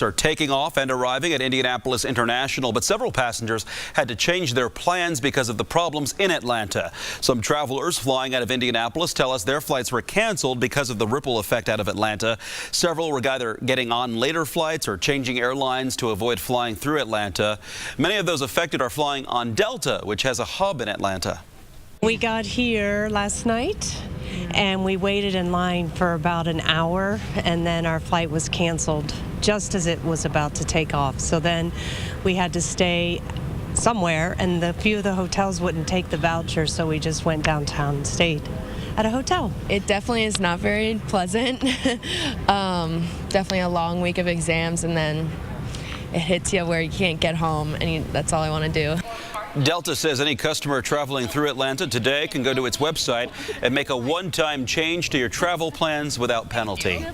are taking off and arriving at Indianapolis International, but several passengers had to change their plans because of the problems in Atlanta. Some travelers flying out of Indianapolis tell us their flights were canceled because of the ripple effect out of Atlanta. Several were either getting on later flights or changing airlines to avoid flying through Atlanta. Many of those affected are flying on Delta, which has a hub in Atlanta. We got here last night and we waited in line for about an hour, and then our flight was canceled just as it was about to take off. So then we had to stay somewhere, and a few of the hotels wouldn't take the voucher, so we just went downtown and stayed at a hotel. It definitely is not very pleasant. Definitely a long week of exams, and then it hits you where you can't get home, and that's all I want to do. Delta says any customer traveling through Atlanta today can go to its website and make a one-time change to your travel plans without penalty.